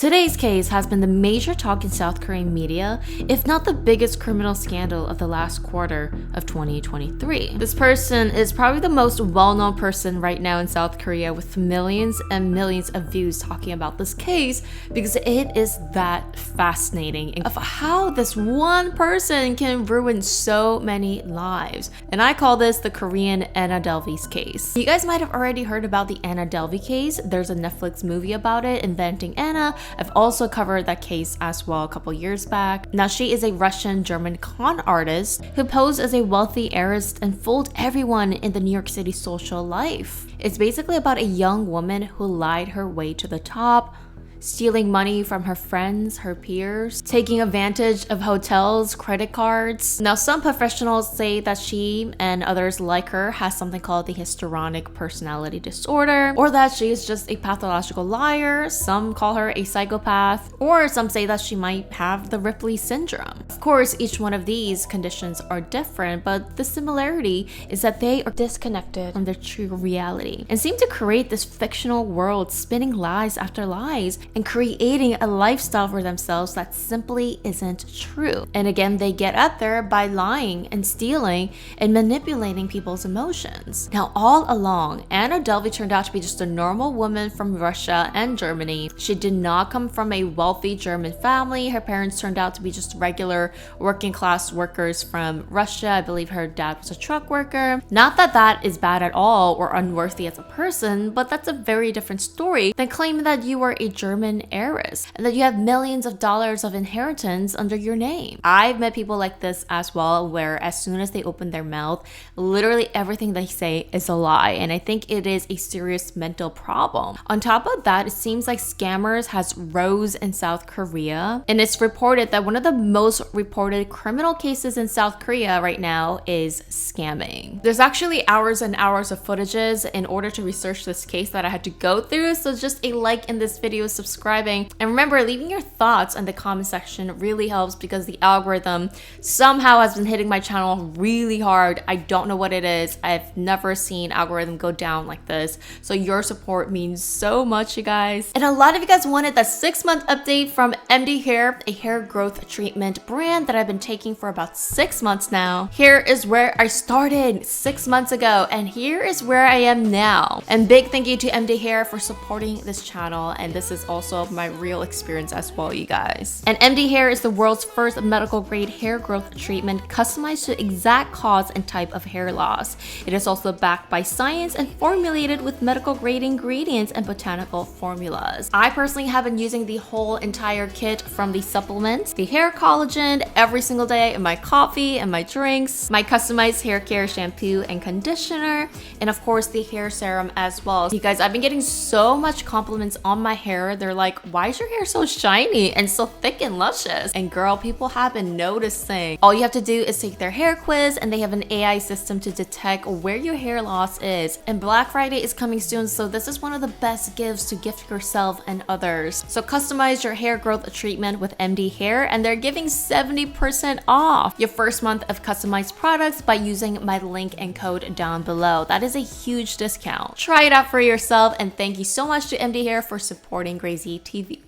Today's case has been the major talk in South Korean media, if not the biggest criminal scandal of the last quarter of 2023. This person is probably the most well-known person right now in South Korea, with millions and millions of views talking about this case because it is that fascinating of how this one person can ruin so many lives. And I call this the Korean Anna Delvey's case. You guys might have already heard about the Anna Delvey case. There's a Netflix movie about it, Inventing Anna. I've also covered that case as well a couple years back. Now, she is a Russian-German con artist who posed as a wealthy heiress and fooled everyone in the New York City social life. It's basically about a young woman who lied her way to the top, stealing money from her friends, her peers, taking advantage of hotels, credit cards. Now, some professionals say that she and others like her has something called the histrionic personality disorder, or that she is just a pathological liar. Some call her a psychopath, or some say that she might have the Ripley syndrome. Of course, each one of these conditions are different, but the similarity is that they are disconnected from their true reality and seem to create this fictional world, spinning lies after lies and creating a lifestyle for themselves that simply isn't true. And again, they get up there by lying and stealing and manipulating people's emotions. Now, all along, Anna Delvey turned out to be just a normal woman from Russia and Germany. She did not come from a wealthy German family. Her parents turned out to be just regular working class workers from Russia. I believe her dad was a truck worker. Not that that is bad at all or unworthy as a person, but that's a very different story than claiming that you are a German heiress and that you have millions of dollars of inheritance under your name. I've met people like this as well, where as soon as they open their mouth, literally everything they say is a lie, and I think it is a serious mental problem. On top of that, it seems like scammers has rose in South Korea, and it's reported that one of the most reported criminal cases in South Korea right now is scamming. There's actually hours and hours of footages in order to research this case that I had to go through, so just a like in this video, subscribing, and remember, leaving your thoughts in the comment section really helps because the algorithm somehow has been hitting my channel really hard. I don't know what it is. I've never seen algorithm go down like this, so your support means so much, you guys. And a lot of you guys wanted that 6-month update from MD Hair, a hair growth treatment brand that I've been taking for about 6 months now. Here is where I started 6 months ago, and here is where I am now. And big thank you to MD Hair for supporting this channel, and this is also my real experience as well, you guys. And MD Hair is the world's first medical grade hair growth treatment customized to the exact cause and type of hair loss. It is also backed by science and formulated with medical grade ingredients and botanical formulas. I personally have been using the whole entire kit, from the supplements, the hair collagen every single day in my coffee and my drinks, my customized hair care shampoo and conditioner, and of course the hair serum as well. You guys, I've been getting so much compliments on my hair. They're like, why is your hair so shiny and so thick and luscious? And girl, people have been noticing. All you have to do is take their hair quiz, and they have an AI system to detect where your hair loss is. And Black Friday is coming soon, so this is one of the best gifts to gift yourself and others. So customize your hair growth treatment with MD Hair, and they're giving 70% off your first month of customized products by using my link and code down below. That is a huge discount. Try it out for yourself, and thank you so much to MD Hair for supporting Grazy TV.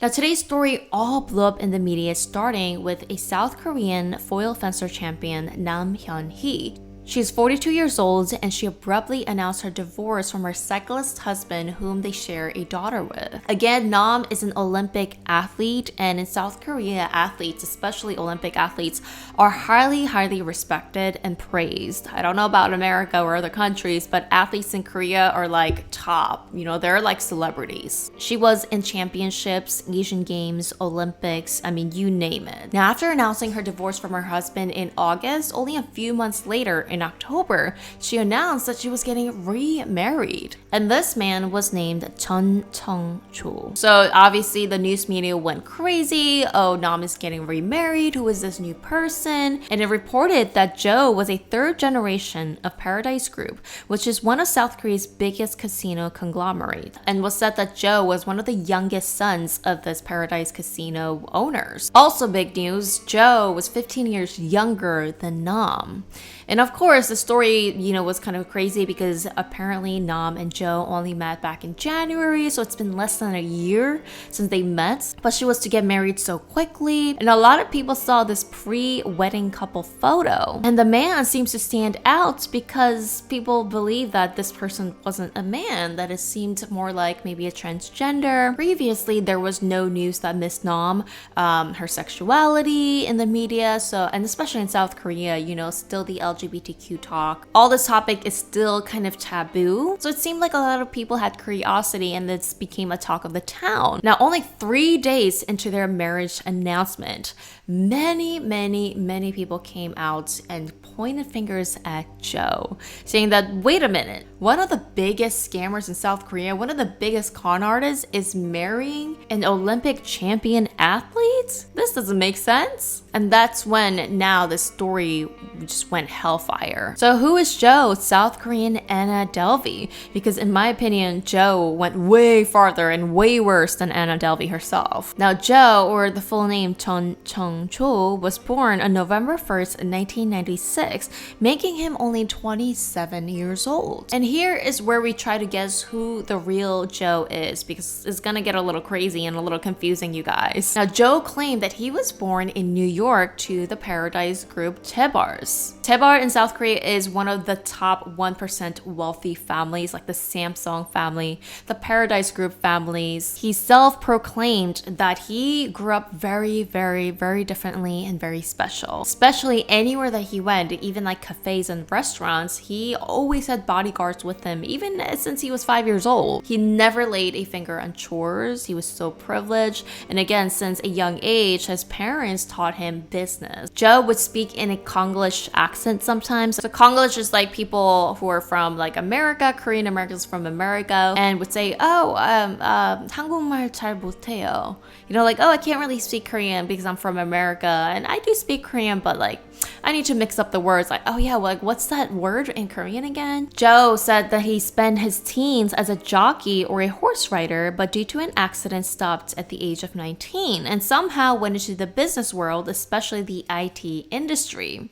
Now, today's story all blew up in the media, starting with a South Korean foil fencer champion, Nam Hyun Hee. She's 42 years old, and she abruptly announced her divorce from her cyclist husband, whom they share a daughter with. Again, Nam is an Olympic athlete, and in South Korea, athletes, especially Olympic athletes, are highly respected and praised. I don't know about America or other countries, but athletes in Korea are like top. You know, they're like celebrities. She was in championships, Asian Games, Olympics, I mean, you name it. Now, after announcing her divorce from her husband in August, only a few months later, in October, she announced that she was getting remarried. And this man was named Chun Chung-cho. So obviously the news media went crazy. Oh, Nam is getting remarried. Who is this new person? And it reported that Joe was a third generation of Paradise Group, which is one of South Korea's biggest casino conglomerates, and was said that Joe was one of the youngest sons of this Paradise Casino owners. Also big news, Joe was 15 years younger than Nam. And of course, course, the story, was kind of crazy because apparently Nam and Jo only met back in January, so it's been less than a year since they met. But she was to get married so quickly, and a lot of people saw this pre-wedding couple photo. And the man seems to stand out because people believe that this person wasn't a man, that it seemed more like maybe a transgender. Previously, there was no news that Miss Nam, her sexuality in the media, and especially in South Korea, still the LGBTQ talk. All this topic is still kind of taboo. So it seemed like a lot of people had curiosity and this became a talk of the town. Now, only 3 days into their marriage announcement, many people came out and pointed fingers at Jo, saying that, wait a minute, one of the biggest scammers in South Korea, one of the biggest con artists is marrying an Olympic champion athlete? This doesn't make sense. And that's when now the story just went hellfire. So who is Jo? South Korean Anna Delvey. Because in my opinion, Jo went way farther and way worse than Anna Delvey herself. Now Jo, or the full name Chun Chung-cho, was born on November 1st, 1996, making him only 27 years old. And here is where we try to guess who the real Jo is, because it's gonna get a little crazy and a little confusing, you guys. Now Jo claimed that he was born in New York to the Paradise Group Chaebars. Chaebar in South Korea is one of the top 1% wealthy families, like the Samsung family, the Paradise Group families. He self-proclaimed that he grew up very differently and very special. Especially anywhere that he went, even like cafes and restaurants, he always had bodyguards with him, even since he was 5 years old. He never laid a finger on chores. He was so privileged. And again, since a young age, his parents taught him business. Jo would speak in a Konglish accent sometimes. So Konglish is like people who are from like America, Korean Americans from America, and would say, 한국말 잘 못해요. Like, I can't really speak Korean because I'm from America, and I do speak Korean, but like, I need to mix up the words. Like, what's that word in Korean again? Jo said that he spent his teens as a jockey or a horse rider, but due to an accident stopped at the age of 19 and somehow went into the business world, especially the IT industry.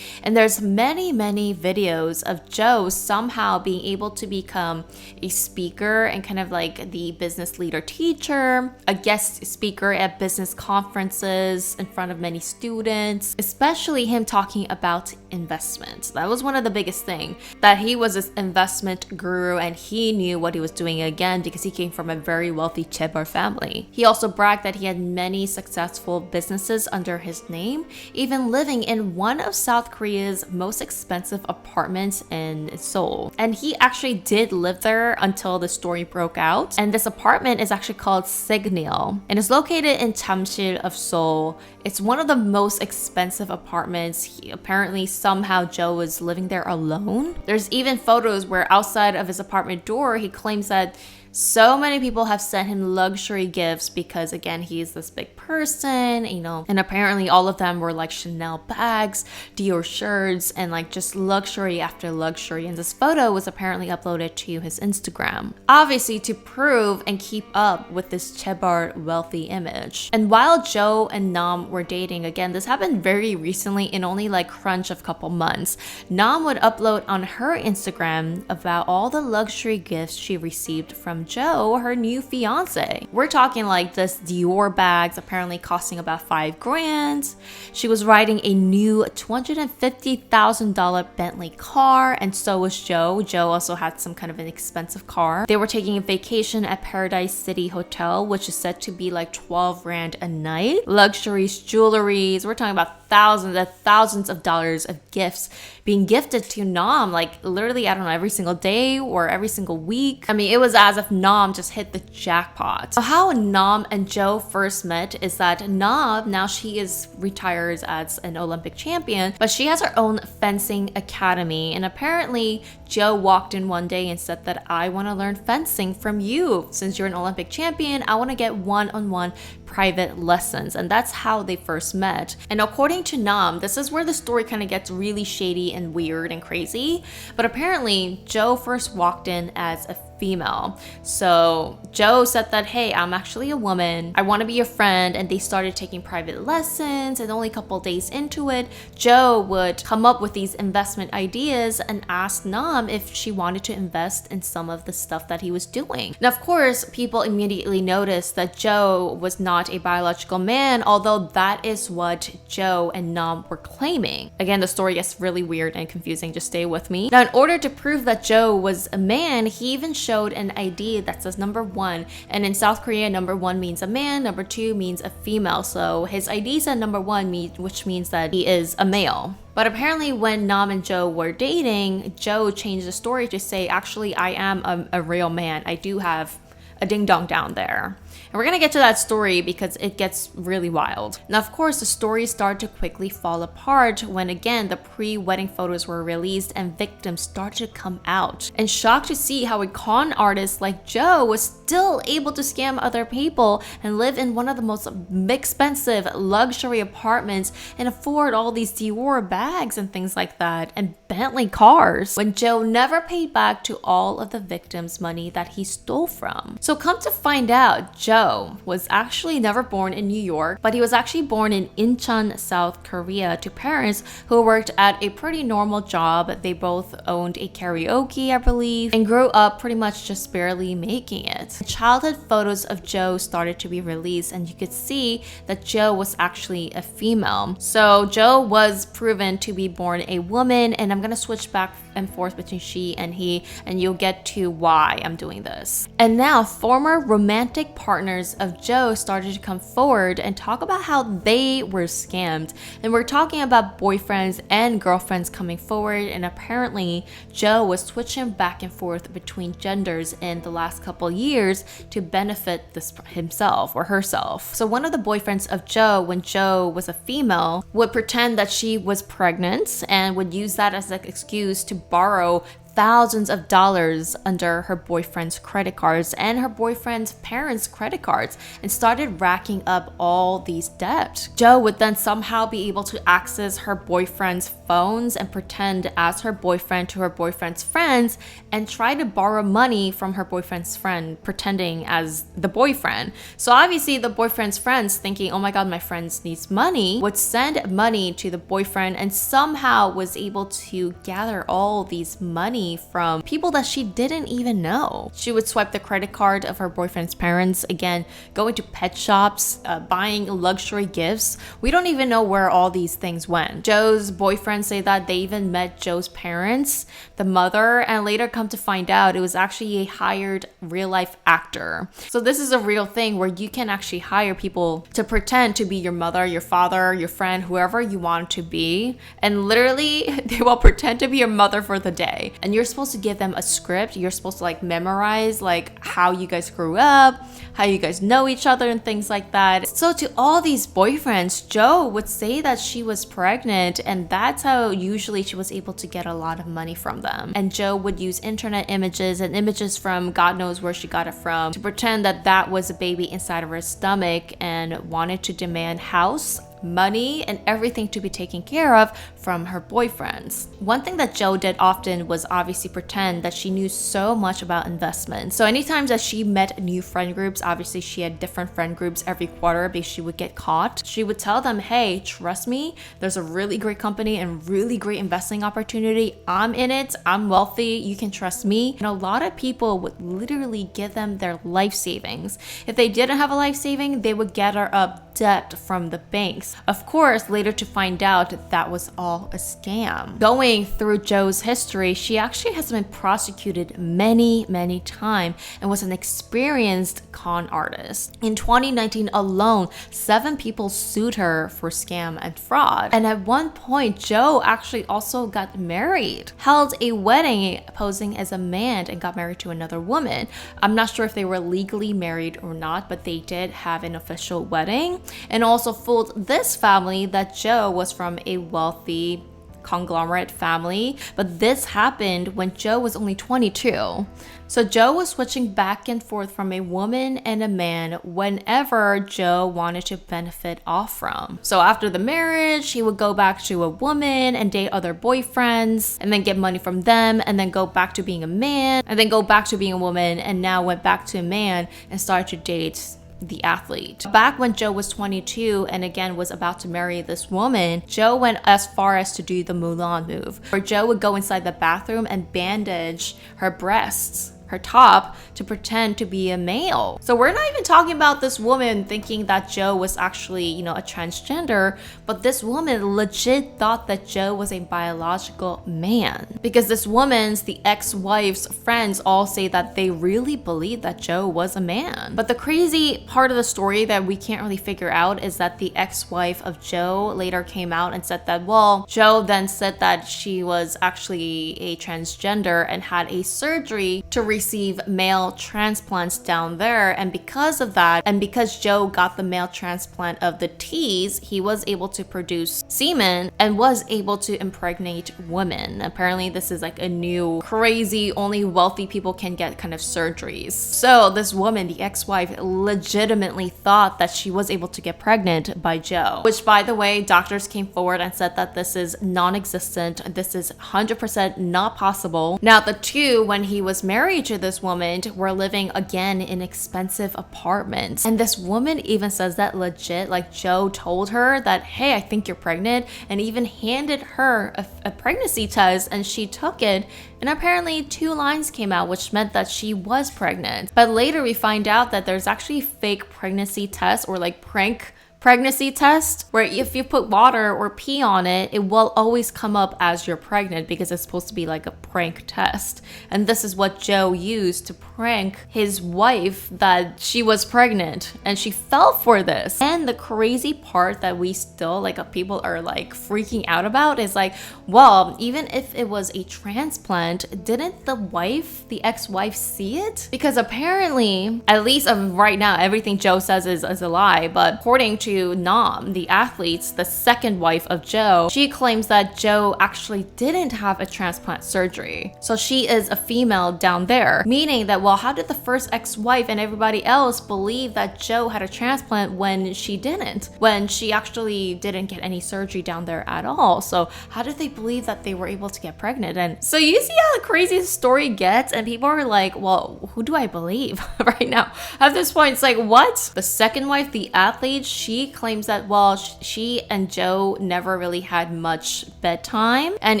And there's many videos of Jo somehow being able to become a speaker and kind of like the business leader teacher, a guest speaker at business conferences in front of many students, especially him talking about investment. That was one of the biggest things, that he was this investment guru and he knew what he was doing, again because he came from a very wealthy Chaebar family. He also bragged that he had many successful businesses under his name, even living in one of South Korea's most expensive apartments in Seoul. And he actually did live there until the story broke out. And this apartment is actually called Signal and is located in Jamsil of Seoul. It's one of the most expensive apartments. Apparently somehow Jo was living there alone. There's even photos where outside of his apartment door, he claims that so many people have sent him luxury gifts because, again, he's this big person, and apparently all of them were like Chanel bags, Dior shirts, and like just luxury after luxury. And this photo was apparently uploaded to his Instagram, obviously to prove and keep up with this Chaebar wealthy image. And while Jo and Nam were dating, again, this happened very recently in only like crunch of couple months, Nam would upload on her Instagram about all the luxury gifts she received from Jo, her new fiance. We're talking like this Dior bags apparently costing about $5,000. She was riding a new $250,000 Bentley car, and so was Jo. Jo also had some kind of an expensive car. They were taking a vacation at Paradise City Hotel, which is said to be like $12,000 a night. Luxuries, jewelries, we're talking about thousands of dollars of gifts being gifted to Nam, like literally, I don't know, every single day or every single week. I mean, it was as if Nam just hit the jackpot. So how Nam and Jo first met is that Nam, now she is retired as an Olympic champion, but she has her own fencing academy. And apparently Jo walked in one day and said that, I want to learn fencing from you. Since you're an Olympic champion, I want to get one-on-one private lessons. And that's how they first met. And according to Nam, this is where the story kind of gets really shady and weird and crazy. But apparently Jo first walked in as a female. So Joe said that, hey, I'm actually a woman. I want to be your friend. And they started taking private lessons. And only a couple days into it, Joe would come up with these investment ideas and ask Nam if she wanted to invest in some of the stuff that he was doing. Now, of course, people immediately noticed that Joe was not a biological man, although that is what Joe and Nam were claiming. Again, the story gets really weird and confusing. Just stay with me. Now, in order to prove that Joe was a man, he even showed an ID that says number 1. And in South Korea, number 1 means a man, number 2 means a female. So his ID said number 1, which means that he is a male. But apparently when Nam and Joe were dating, Joe changed the story to say, actually, I am a real man. I do have a ding-dong down there. And we're gonna get to that story because it gets really wild. Now, of course, the story started to quickly fall apart when, again, the pre-wedding photos were released and victims started to come out. And shocked to see how a con artist like Joe was still able to scam other people and live in one of the most expensive luxury apartments and afford all these Dior bags and things like that and Bentley cars, when Joe never paid back to all of the victims' money that he stole from. So come to find out, Joe was actually never born in New York, but he was actually born in Incheon, South Korea, to parents who worked at a pretty normal job. They both owned a karaoke, I believe, and grew up pretty much just barely making it. Childhood photos of Joe started to be released, and you could see that Joe was actually a female. So Joe was proven to be born a woman, and I'm gonna switch back and forth between she and he, and you'll get to why I'm doing this. And now former romantic partners of Joe started to come forward and talk about how they were scammed. And we're talking about boyfriends and girlfriends coming forward, and apparently Joe was switching back and forth between genders in the last couple years to benefit himself or herself. So one of the boyfriends of Joe, when Joe was a female, would pretend that she was pregnant and would use that as an excuse to borrow thousands of dollars under her boyfriend's credit cards and her boyfriend's parents' credit cards, and started racking up all these debts. Joe would then somehow be able to access her boyfriend's phones and pretend as her boyfriend to her boyfriend's friends and try to borrow money from her boyfriend's friend, pretending as the boyfriend. So obviously the boyfriend's friends, thinking, oh my god, my friend needs money, would send money to the boyfriend and somehow was able to gather all these money from people that she didn't even know. She would swipe the credit card of her boyfriend's parents, again, going to pet shops, buying luxury gifts. We don't even know where all these things went. Joe's boyfriends say that they even met Joe's parents, the mother, and later come to find out it was actually a hired real-life actor. So this is a real thing where you can actually hire people to pretend to be your mother, your father, your friend, whoever you want to be, and literally they will pretend to be your mother for the day. And you're supposed to give them a script. You're supposed to like memorize like how you guys grew up, how you guys know each other and things like that. So to all these boyfriends, Joe would say that she was pregnant, and that's how usually she was able to get a lot of money from them. And Joe would use internet images and images from God knows where she got it from to pretend that that was a baby inside of her stomach and wanted to demand house, money, and everything to be taken care of from her boyfriends. One thing that Joe did often was obviously pretend that she knew so much about investment. So anytime that she met new friend groups, obviously she had different friend groups every quarter because she would get caught. She would tell them, hey, trust me, there's a really great company and really great investing opportunity. I'm in it, I'm wealthy, you can trust me. And a lot of people would literally give them their life savings. If they didn't have a life saving, they would gather up debt from the banks. Of course, later to find out that was all a scam. Going through Joe's history, she actually has been prosecuted many times and was an experienced con artist. In 2019 alone, 7 people sued her for scam and fraud. And at one point, Joe actually also got married, held a wedding posing as a man, and got married to another woman. I'm not sure if they were legally married or not, but they did have an official wedding, and also fooled this family that Joe was from a wealthy conglomerate family, but this happened when Joe was only 22. So Joe was switching back and forth from a woman and a man whenever Joe wanted to benefit off from. So after the marriage, he would go back to a woman and date other boyfriends and then get money from them and then go back to being a man and then go back to being a woman and now went back to a man and started to date the athlete. Back when Joe was 22 and again was about to marry this woman, Joe went as far as to do the Mulan move, where Joe would go inside the bathroom and bandage her breasts, her top, to pretend to be a male. So we're not even talking about this woman thinking that Joe was actually, a transgender, but this woman legit thought that Joe was a biological man. Because this woman's, the ex-wife's friends all say that they really believe that Joe was a man. But the crazy part of the story that we can't really figure out is that the ex-wife of Joe later came out and said that, well, Joe then said that she was actually a transgender and had a surgery to receive male transplants down there, and because of that, and because Joe got the male transplant of the T's, he was able to produce semen and was able to impregnate women. Apparently this is like a new crazy, only wealthy people can get kind of surgeries. So this woman, the ex-wife, legitimately thought that she was able to get pregnant by Joe, which, by the way, doctors came forward and said that this is non-existent. This is 100% not possible. Now the two, when he was married to this woman, were living again in expensive apartments, and this woman even says that legit, like, Joe told her that, hey, I think you're pregnant, and even handed her a pregnancy test, and she took it, and apparently 2 lines came out, which meant that she was pregnant. But later we find out that there's actually fake pregnancy tests, or like prank pregnancy test, where if you put water or pee on it, it will always come up as you're pregnant because it's supposed to be like a prank test. And this is what Joe used to prank his wife that she was pregnant, and she fell for this. And the crazy part that we still, like, people are like freaking out about is like, well, even if it was a transplant, didn't the wife, the ex-wife, see it? Because apparently, at least right now, everything Joe says is a lie, but according to Nam, the athlete's, the second wife of Joe, she claims that Joe actually didn't have a transplant surgery. So she is a female down there, meaning that, well, how did the first ex-wife and everybody else believe that Joe had a transplant when she didn't? When she actually didn't get any surgery down there at all. So how did they believe that they were able to get pregnant? And so you see how crazy the story gets, and people are like, well, who do I believe right now? At this point, it's like, what? The second wife, the athlete, she claims that, well, she and Joe never really had much bedtime, and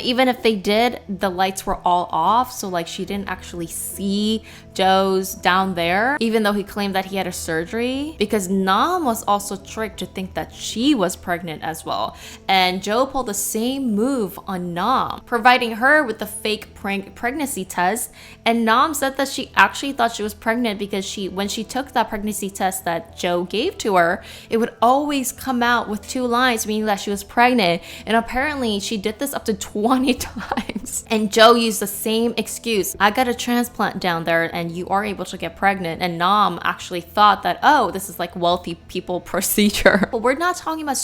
even if they did, the lights were all off, so like she didn't actually see Joe's down there, even though he claimed that he had a surgery, because Nam was also tricked to think that she was pregnant as well. And Joe pulled the same move on Nam, providing her with the fake pregnancy test, and Nam said that she actually thought she was pregnant because when she took that pregnancy test that Joe gave to her, it would always come out with 2 lines, meaning that she was pregnant. And apparently she did this up to 20 times. And Joe used the same excuse, I got a transplant down there and you are able to get pregnant. And Nam actually thought that, oh, this is like wealthy people procedure. But we're not talking about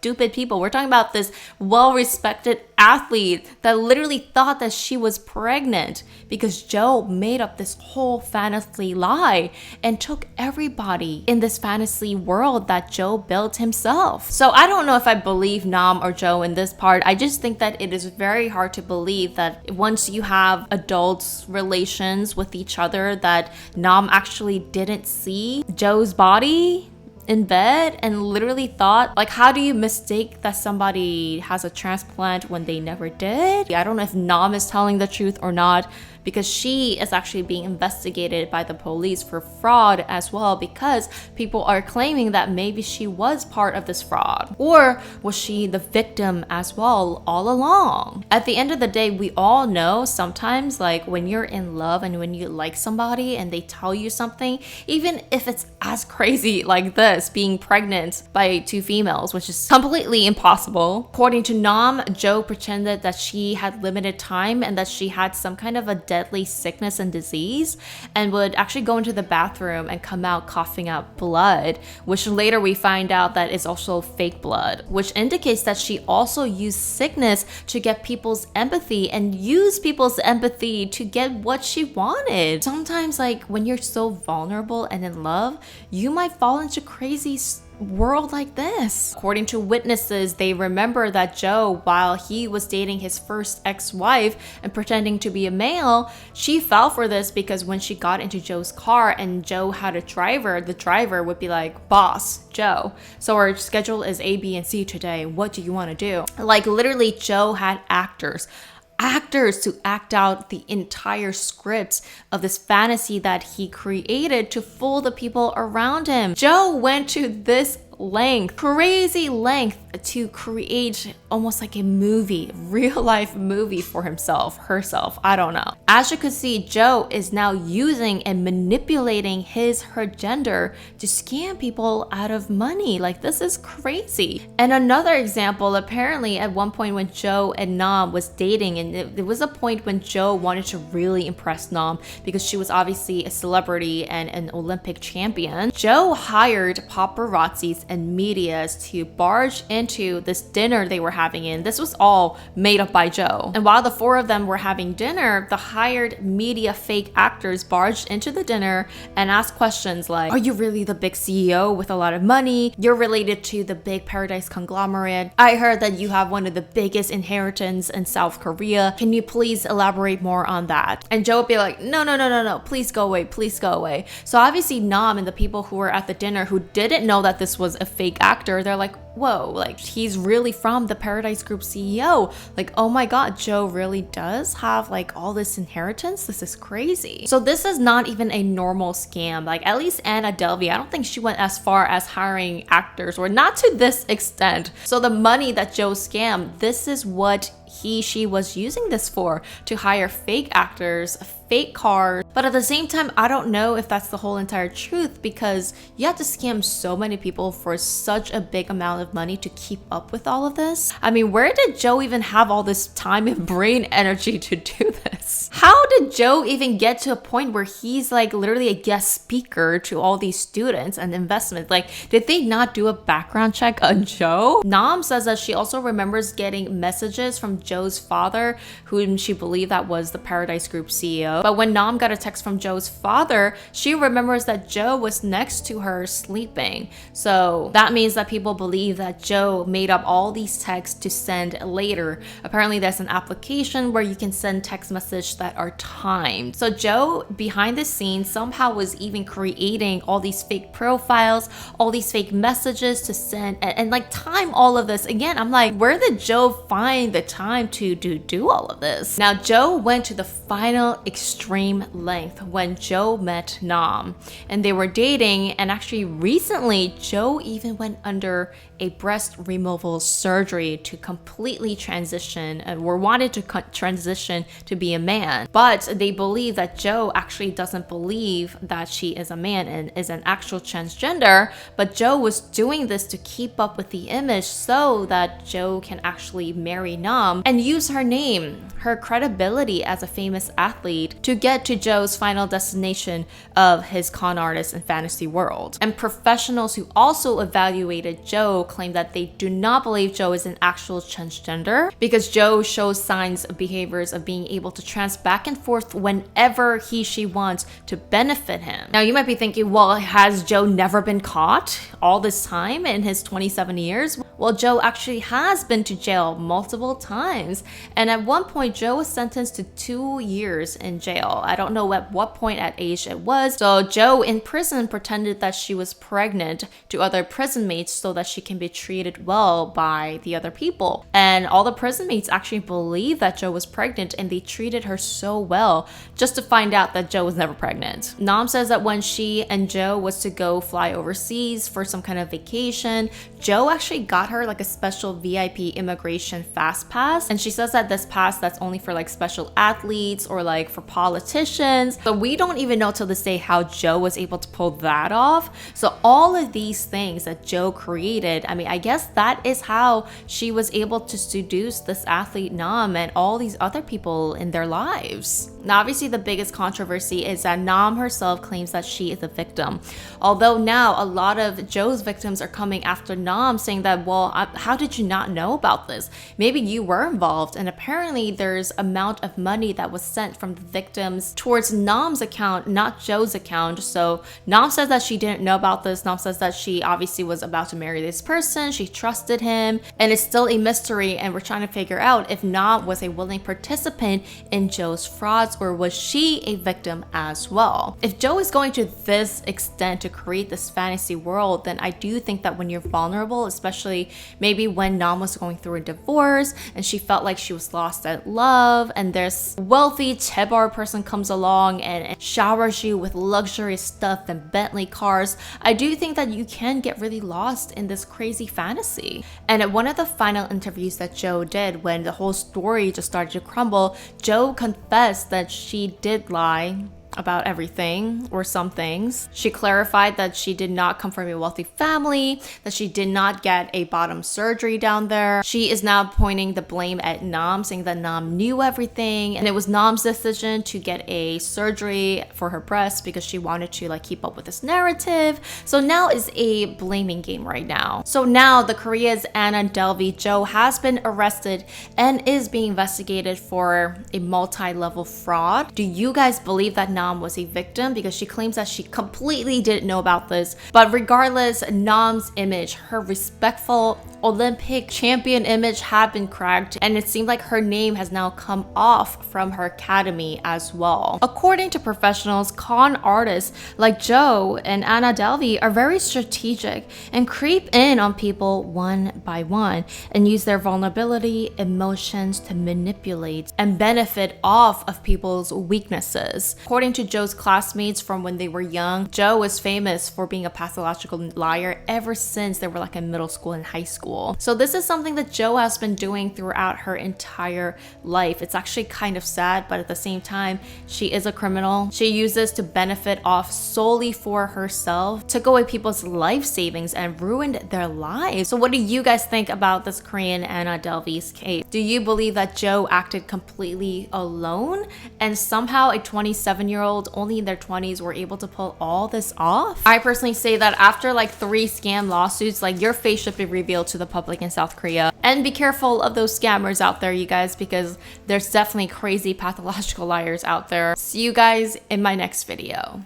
stupid people. We're talking about this well-respected athlete that literally thought that she was pregnant because Joe made up this whole fantasy lie and took everybody in this fantasy world that Joe built himself. So I don't know if I believe Nam or Joe in this part. I just think that it is very hard to believe that once you have adults' relations with each other, that Nam actually didn't see Joe's body in bed and literally thought, like, how do you mistake that somebody has a transplant when they never did? I don't know if Nam is telling the truth or not, because she is actually being investigated by the police for fraud as well, because people are claiming that maybe she was part of this fraud. Or was she the victim as well all along? At the end of the day, we all know sometimes, like, when you're in love and when you like somebody and they tell you something, even if it's as crazy like this, being pregnant by 2 females, which is completely impossible. According to Nam, Joe pretended that she had limited time and that she had some kind of a deadly sickness and disease, and would actually go into the bathroom and come out coughing out blood, which later we find out that is also fake blood, which indicates that she also used sickness to get people's empathy and use people's empathy to get what she wanted. Sometimes, like, when you're so vulnerable and in love, you might fall into crazy world like this. According to witnesses, they remember that Joe, while he was dating his first ex-wife and pretending to be a male, she fell for this because when she got into Joe's car and Joe had a driver, the driver would be like, "Boss, Joe, so our schedule is A, B, and C today. What do you want to do?" Like, literally, Joe had actors to act out the entire scripts of this fantasy that he created to fool the people around him. Joe went to this crazy length to create almost like a movie, real life movie for herself, I don't know. As you can see, Joe is now using and manipulating her gender to scam people out of money. Like, this is crazy. And another example, apparently at one point when Joe and Nam was dating, and there was a point when Joe wanted to really impress Nam because she was obviously a celebrity and an Olympic champion. Joe hired paparazzis and medias to barge into this dinner they were having in. This was all made up by Joe. And while the four of them were having dinner, the hired media fake actors barged into the dinner and asked questions like, "Are you really the big CEO with a lot of money? You're related to the big Paradise conglomerate. I heard that you have one of the biggest inheritance in South Korea. Can you please elaborate more on that?" And Joe would be like, no, please go away, please go away. So obviously Nam and the people who were at the dinner who didn't know that this was a fake actor, they're like, whoa, like, he's really from the Paradise Group CEO. Like, oh my God, Joe really does have like all this inheritance. This is crazy. So this is not even a normal scam. Like, at least Anna Delvey, I don't think she went as far as hiring actors, or not to this extent. So the money that Joe scammed, this is what she was using this for, to hire fake actors, fake cars. But at the same time, I don't know if that's the whole entire truth, because you have to scam so many people for such a big amount of money to keep up with all of this. I mean, where did Joe even have all this time and brain energy to do this? How did Joe even get to a point where he's like literally a guest speaker to all these students and investments? Like, did they not do a background check on Joe? Nam says that she also remembers getting messages from Joe's father, whom she believed that was the Paradise Group CEO. But when Nam got a text from Joe's father, she remembers that Joe was next to her sleeping. So that means that people believe that Joe made up all these texts to send later. Apparently there's an application where you can send text messages that are timed. So Joe, behind the scenes, somehow was even creating all these fake profiles, all these fake messages to send, and like time all of this. Again, I'm like, where did Joe find the time to do all of this? Now, Joe went to the final extreme length when Joe met Nam, and they were dating, and actually recently Joe even went under a breast removal surgery to completely transition, or wanted to transition to be a man. But they believe that Joe actually doesn't believe that she is a man and is an actual transgender, but Joe was doing this to keep up with the image so that Joe can actually marry Nam and use her name, her credibility as a famous athlete, to get to Joe's final destination of his con artist and fantasy world. And professionals who also evaluated Joe claim that they do not believe Joe is an actual transgender, because Joe shows signs of behaviors of being able to trans back and forth whenever she wants to benefit him. Now you might be thinking, well, has Joe never been caught all this time in his 27 years? Well, Joe actually has been to jail multiple times, and at one point Joe was sentenced to 2 years in jail. I don't know at what point at age it was. So Joe in prison pretended that she was pregnant to other prison mates so that she can be treated well by the other people. And all the prison mates actually believed that Joe was pregnant, and they treated her so well, just to find out that Joe was never pregnant. Nam says that when she and Joe was to go fly overseas for some kind of vacation, Joe actually got her like a special VIP immigration fast pass, and she says that this pass that's only for like special athletes or like for politicians. So we don't even know till this day how Joe was able to pull that off. So all of these things that Joe created, I mean, I guess that is how she was able to seduce this athlete Nam and all these other people in their lives. Now, obviously, the biggest controversy is that Nam herself claims that she is a victim. Although now a lot of Joe's victims are coming after Nam, saying that, well, how did you not know about this? Maybe you were involved. And apparently there's amount of money that was sent from the victims towards Nam's account, not Joe's account. So Nam says that she didn't know about this. Nam says that she obviously was about to marry this person. She trusted him. And it's still a mystery. And we're trying to figure out if Nam was a willing participant in Joe's frauds, or was she a victim as well? If Joe is going to this extent to create this fantasy world, then I do think that when you're vulnerable, especially maybe when Nam was going through a divorce and she felt like she was lost at love, and this wealthy chaebol person comes along and showers you with luxurious stuff and Bentley cars, I do think that you can get really lost in this crazy fantasy. And at one of the final interviews that Joe did, when the whole story just started to crumble, Joe confessed that she did lie about everything or some things. She clarified that she did not come from a wealthy family, that she did not get a bottom surgery down there. She is now pointing the blame at Nam, saying that Nam knew everything and it was Nam's decision to get a surgery for her breasts because she wanted to like keep up with this narrative. So now is a blaming game right now. So now the Korea's Anna Delvey Joe has been arrested and is being investigated for a multi-level fraud. Do you guys believe that Nam was a victim? Because she claims that she completely didn't know about this. But regardless, Nam's image, her respectful Olympic champion image, had been cracked, and it seemed like her name has now come off from her academy as well. According to professionals, con artists like Joe and Anna Delvey are very strategic and creep in on people one by one and use their vulnerability, emotions to manipulate and benefit off of people's weaknesses. According to Joe's classmates from when they were young, Joe was famous for being a pathological liar ever since they were like in middle school and high school. So this is something that Joe has been doing throughout her entire life. It's actually kind of sad, but at the same time, she is a criminal. She uses to benefit off solely for herself, took away people's life savings and ruined their lives. So what do you guys think about this Korean Anna Delvey's case? Do you believe that Joe acted completely alone and somehow a 27-year-old only in their 20s were able to pull all this off? I personally say that after like 3 scam lawsuits, like your face should be revealed to the public in South Korea. And be careful of those scammers out there, you guys, because there's definitely crazy pathological liars out there. See you guys in my next video.